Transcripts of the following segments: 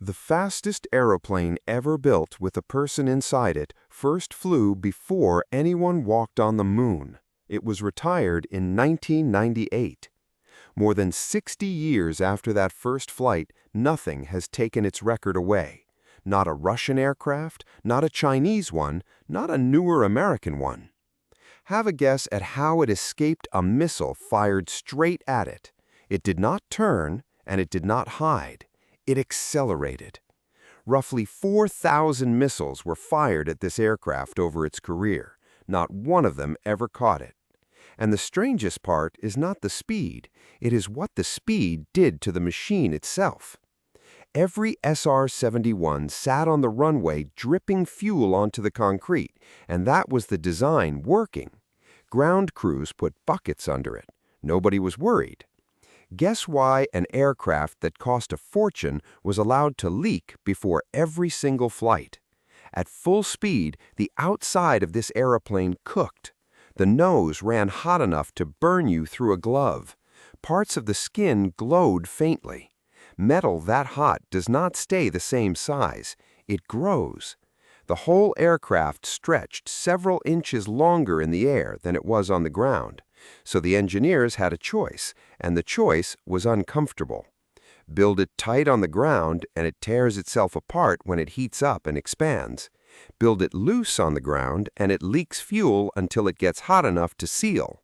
The fastest aeroplane ever built with a person inside it first flew before anyone walked on the moon. It was retired in 1998. More than 60 years after that first flight, nothing has taken its record away. Not a Russian aircraft, not a Chinese one, not a newer American one. Have a guess at how it escaped a missile fired straight at it. It did not turn, and it did not hide. It accelerated. Roughly 4,000 missiles were fired at this aircraft over its career. Not one of them ever caught it. And the strangest part is not the speed, it is what the speed did to the machine itself. Every SR-71 sat on the runway dripping fuel onto the concrete, and that was the design working. Ground crews put buckets under it. Nobody was worried. Guess why an aircraft that cost a fortune was allowed to leak before every single flight? At full speed, the outside of this aeroplane cooked. The nose ran hot enough to burn you through a glove. Parts of the skin glowed faintly. Metal that hot does not stay the same size. It grows. The whole aircraft stretched several inches longer in the air than it was on the ground. So the engineers had a choice, and the choice was uncomfortable. Build it tight on the ground, and it tears itself apart when it heats up and expands. Build it loose on the ground, and it leaks fuel until it gets hot enough to seal.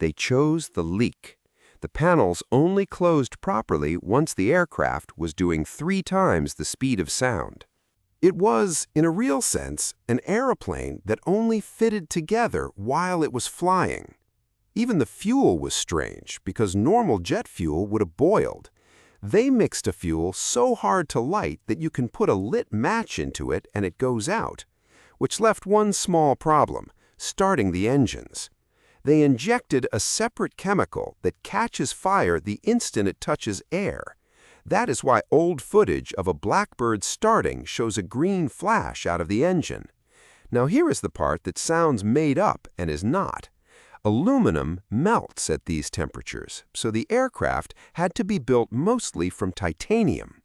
They chose the leak. The panels only closed properly once the aircraft was doing 3 times the speed of sound. It was, in a real sense, an aeroplane that only fitted together while it was flying. Even the fuel was strange, because normal jet fuel would have boiled. They mixed a fuel so hard to light that you can put a lit match into it and it goes out, which left one small problem: starting the engines. They injected a separate chemical that catches fire the instant it touches air. That is why old footage of a Blackbird starting shows a green flash out of the engine. Now here is the part that sounds made up and is not. Aluminum melts at these temperatures, so the aircraft had to be built mostly from titanium.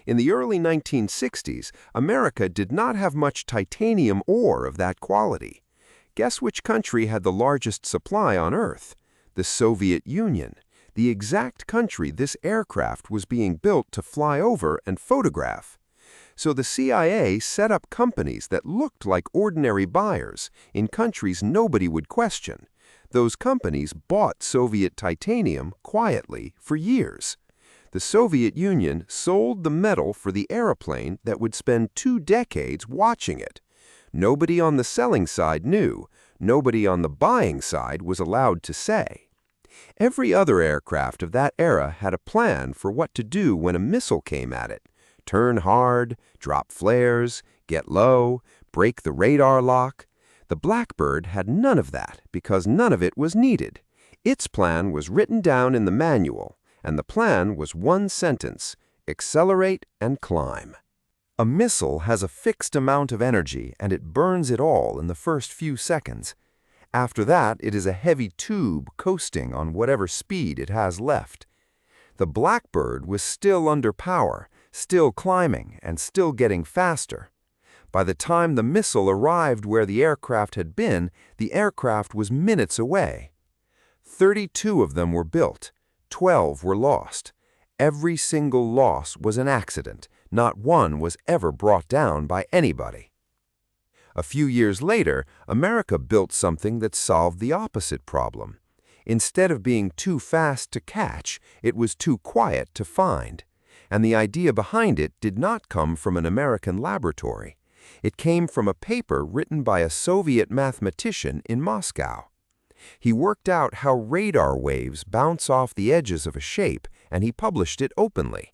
In the early 1960s, America did not have much titanium ore of that quality. Guess which country had the largest supply on Earth? The Soviet Union, the exact country this aircraft was being built to fly over and photograph. So the CIA set up companies that looked like ordinary buyers in countries nobody would question. Those companies bought Soviet titanium quietly for years. The Soviet Union sold the metal for the airplane that would spend 2 decades watching it. Nobody on the selling side knew. Nobody on the buying side was allowed to say. Every other aircraft of that era had a plan for what to do when a missile came at it. Turn hard, drop flares, get low, break the radar lock. The Blackbird had none of that because none of it was needed. Its plan was written down in the manual, and the plan was one sentence: accelerate and climb. A missile has a fixed amount of energy, and it burns it all in the first few seconds. After that, it is a heavy tube coasting on whatever speed it has left. The Blackbird was still under power, still climbing, and still getting faster. By the time the missile arrived where the aircraft had been, the aircraft was minutes away. 32 of them were built. 12 were lost. Every single loss was an accident. Not one was ever brought down by anybody. A few years later, America built something that solved the opposite problem. Instead of being too fast to catch, it was too quiet to find. And the idea behind it did not come from an American laboratory. It came from a paper written by a Soviet mathematician in Moscow. He worked out how radar waves bounce off the edges of a shape, and he published it openly.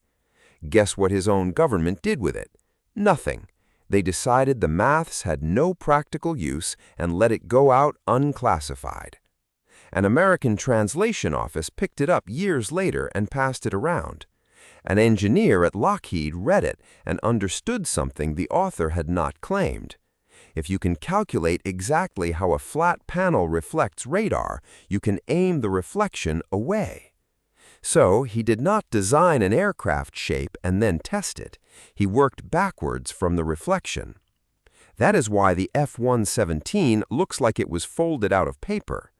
Guess what his own government did with it? Nothing. They decided the maths had no practical use and let it go out unclassified. An American translation office picked it up years later and passed it around. An engineer at Lockheed read it and understood something the author had not claimed. If you can calculate exactly how a flat panel reflects radar, you can aim the reflection away. So he did not design an aircraft shape and then test it. He worked backwards from the reflection. That is why the F-117 looks like it was folded out of paper.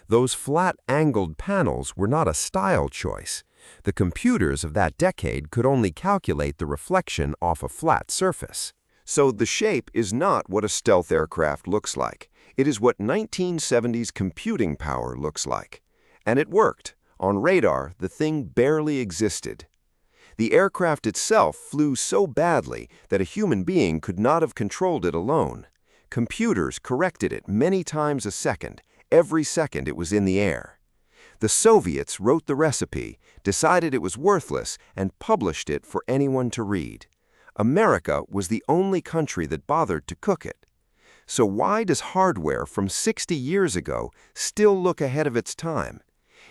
Those flat angled panels were not a style choice. The computers of that decade could only calculate the reflection off a flat surface. So the shape is not what a stealth aircraft looks like. It is what 1970s computing power looks like. And it worked. On radar, the thing barely existed. The aircraft itself flew so badly that a human being could not have controlled it alone. Computers corrected it many times a second, every second it was in the air. The Soviets wrote the recipe, decided it was worthless, and published it for anyone to read. America was the only country that bothered to cook it. So why does hardware from 60 years ago still look ahead of its time?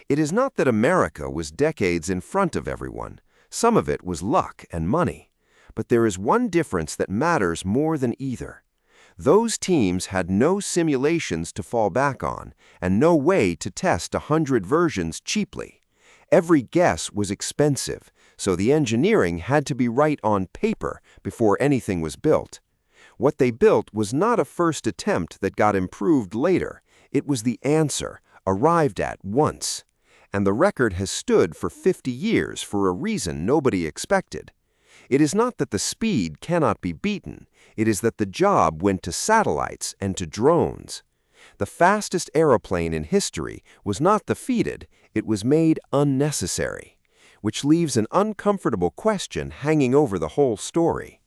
It is not that America was decades in front of everyone. Some of it was luck and money. But there is one difference that matters more than either. Those teams had no simulations to fall back on and no way to test 100 versions cheaply. Every guess was expensive, so the engineering had to be right on paper before anything was built. What they built was not a first attempt that got improved later. It was the answer, arrived at once. And the record has stood for 50 years for a reason nobody expected. It is not that the speed cannot be beaten. It is that the job went to satellites and to drones. The fastest aeroplane in history was not defeated, it was made unnecessary, which leaves an uncomfortable question hanging over the whole story.